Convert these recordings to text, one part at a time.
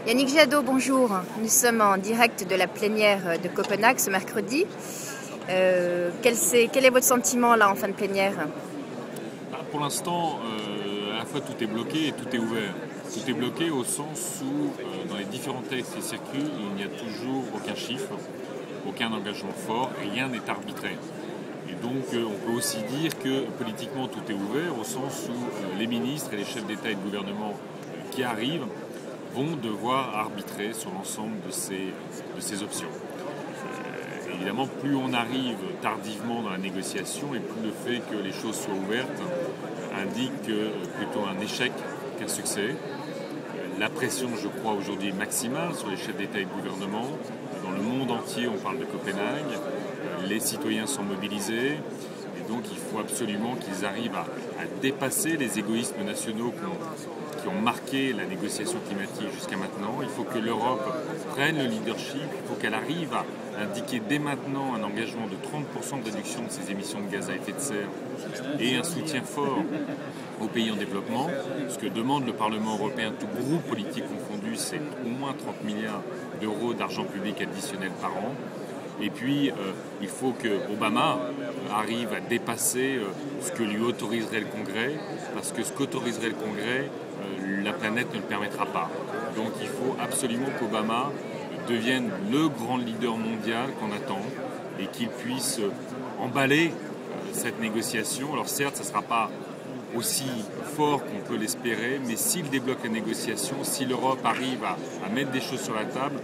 Yannick Jadot, bonjour. Nous sommes en direct de la plénière de Copenhague ce mercredi. Quel est votre sentiment là en fin de plénière? Pour l'instant, à la fois tout est bloqué et tout est ouvert. Tout est bloqué au sens où, dans les différents textes qui circulent, il n'y a toujours aucun chiffre, aucun engagement fort, rien n'est arbitraire. Et donc, on peut aussi dire que politiquement tout est ouvert au sens où les ministres et les chefs d'État et de gouvernement qui arrivent vont devoir arbitrer sur l'ensemble de ces options. Évidemment, plus on arrive tardivement dans la négociation et plus le fait que les choses soient ouvertes indique plutôt un échec qu'un succès. La pression, je crois, aujourd'hui est maximale sur les chefs d'État et de gouvernement. Dans le monde entier, on parle de Copenhague. Les citoyens sont mobilisés. Et donc, il faut absolument qu'ils arrivent à dépasser les égoïsmes nationaux qui ont marqué la négociation climatique jusqu'à maintenant. Il faut que l'Europe prenne le leadership. Il faut qu'elle arrive à indiquer dès maintenant un engagement de 30% de réduction de ses émissions de gaz à effet de serre et un soutien fort aux pays en développement. Ce que demande le Parlement européen, tout groupe politique confondu, c'est au moins 30 milliards d'euros d'argent public additionnel par an. Et puis, il faut que Obama arrive à dépasser ce que lui autoriserait le Congrès, parce que ce qu'autoriserait le Congrès, la planète ne le permettra pas. Donc il faut absolument qu'Obama devienne le grand leader mondial qu'on attend et qu'il puisse emballer cette négociation. Alors certes, ça ne sera pas aussi fort qu'on peut l'espérer, mais s'il débloque la négociation, si l'Europe arrive à mettre des choses sur la table,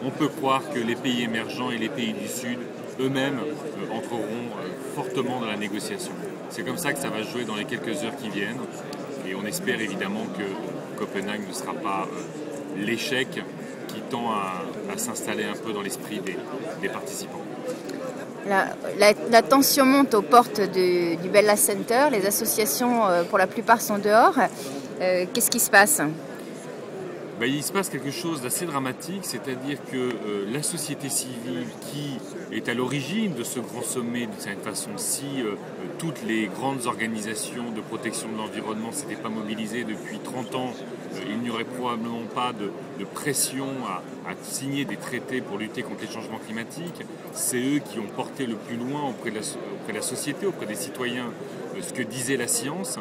on peut croire que les pays émergents et les pays du Sud eux-mêmes entreront fortement dans la négociation. C'est comme ça que ça va se jouer dans les quelques heures qui viennent et on espère évidemment que Copenhague ne sera pas l'échec qui tend à s'installer un peu dans l'esprit des participants. La tension monte aux portes du Bella Center. Les associations, pour la plupart, sont dehors. Qu'est-ce qui se passe ? Il se passe quelque chose d'assez dramatique, c'est-à-dire que la société civile qui est à l'origine de ce grand sommet, de cette façon, si toutes les grandes organisations de protection de l'environnement ne s'étaient pas mobilisées depuis 30 ans, il n'y aurait probablement pas de pression à signer des traités pour lutter contre les changements climatiques. C'est eux qui ont porté le plus loin auprès de la société, auprès des citoyens, ce que disait la science.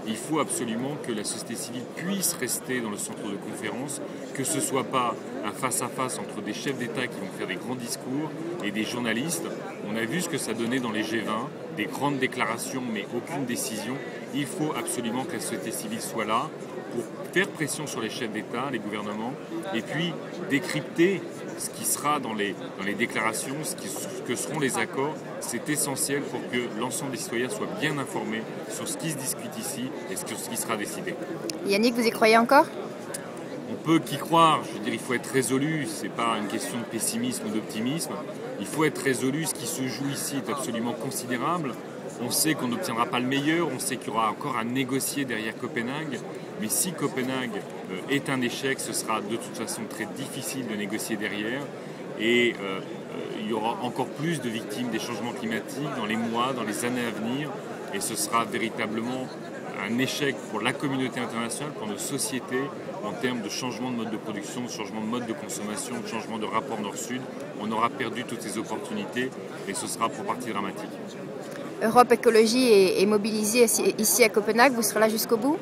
Il faut absolument que la société civile puisse rester dans le centre de conférence, que ce ne soit pas un face-à-face entre des chefs d'État qui vont faire des grands discours et des journalistes. On a vu ce que ça donnait dans les G20, des grandes déclarations mais aucune décision. Il faut absolument que la société civile soit là pour faire pression sur les chefs d'État, les gouvernements, et puis décrypter ce qui sera dans les déclarations, ce que seront les accords. C'est essentiel pour que l'ensemble des citoyens soient bien informés sur ce qui se discute ici et sur ce qui sera décidé. Yannick, vous y croyez encore ? On peut qu'y croire, je veux dire, il faut être résolu, ce n'est pas une question de pessimisme ou d'optimisme. Il faut être résolu, ce qui se joue ici est absolument considérable. On sait qu'on n'obtiendra pas le meilleur, on sait qu'il y aura encore à négocier derrière Copenhague, mais si Copenhague est un échec, ce sera de toute façon très difficile de négocier derrière et il y aura encore plus de victimes des changements climatiques dans les mois, dans les années à venir et ce sera véritablement un échec pour la communauté internationale, pour nos sociétés en termes de changement de mode de production, de changement de mode de consommation, de changement de rapport nord-sud. On aura perdu toutes ces opportunités et ce sera pour partie dramatique. Europe Écologie est mobilisée ici à Copenhague, vous serez là jusqu'au bout ?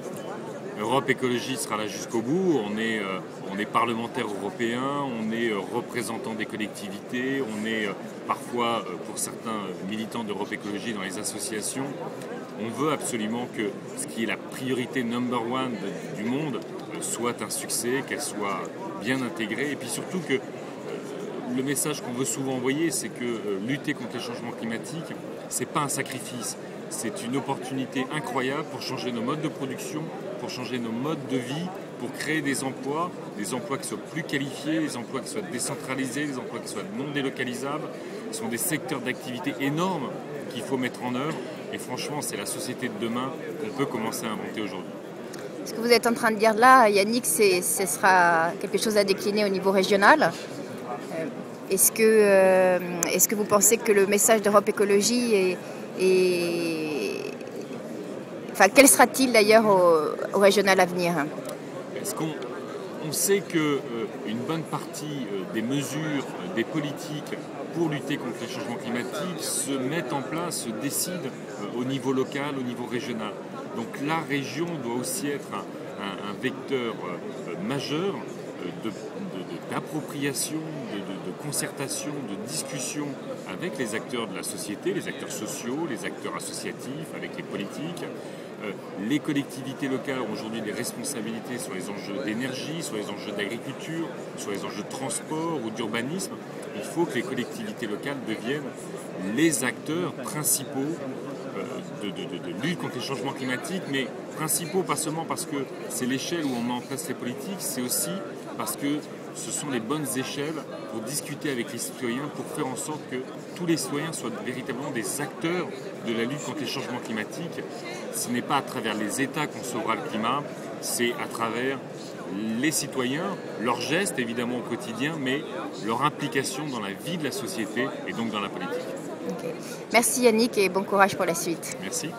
Europe Écologie sera là jusqu'au bout, on est parlementaire européen, on est représentant des collectivités, on est parfois, pour certains militants d'Europe Écologie dans les associations. On veut absolument que ce qui est la priorité number one du monde soit un succès, qu'elle soit bien intégrée et puis surtout que le message qu'on veut souvent envoyer, c'est que lutter contre les changements climatiques, c'est pas un sacrifice, c'est une opportunité incroyable pour changer nos modes de production, pour changer nos modes de vie, pour créer des emplois qui soient plus qualifiés, des emplois qui soient décentralisés, des emplois qui soient non délocalisables. Ce sont des secteurs d'activité énormes qu'il faut mettre en œuvre et franchement, c'est la société de demain qu'on peut commencer à inventer aujourd'hui. Ce que vous êtes en train de dire là, Yannick, ce sera quelque chose à décliner au niveau régional. Est-ce que vous pensez que le message d'Europe Écologie Enfin, quel sera-t-il d'ailleurs au régional à venir ? On sait qu'une bonne partie des mesures, des politiques pour lutter contre les changements climatiques se mettent en place, se décident au niveau local, au niveau régional. Donc la région doit aussi être un vecteur majeur d'appropriation, de concertation, de discussion avec les acteurs de la société, les acteurs sociaux, les acteurs associatifs, avec les politiques. Les collectivités locales ont aujourd'hui des responsabilités sur les enjeux d'énergie, sur les enjeux d'agriculture, sur les enjeux de transport ou d'urbanisme. Il faut que les collectivités locales deviennent les acteurs principaux de lutte contre les changements climatiques, mais principaux pas seulement parce que c'est l'échelle où on met en place les politiques, c'est aussi parce que ce sont les bonnes échelles pour discuter avec les citoyens, pour faire en sorte que tous les citoyens soient véritablement des acteurs de la lutte contre les changements climatiques. Ce n'est pas à travers les États qu'on sauvera le climat, c'est à travers les citoyens, leurs gestes évidemment au quotidien, mais leur implication dans la vie de la société et donc dans la politique. Okay. Merci Yannick et bon courage pour la suite. Merci.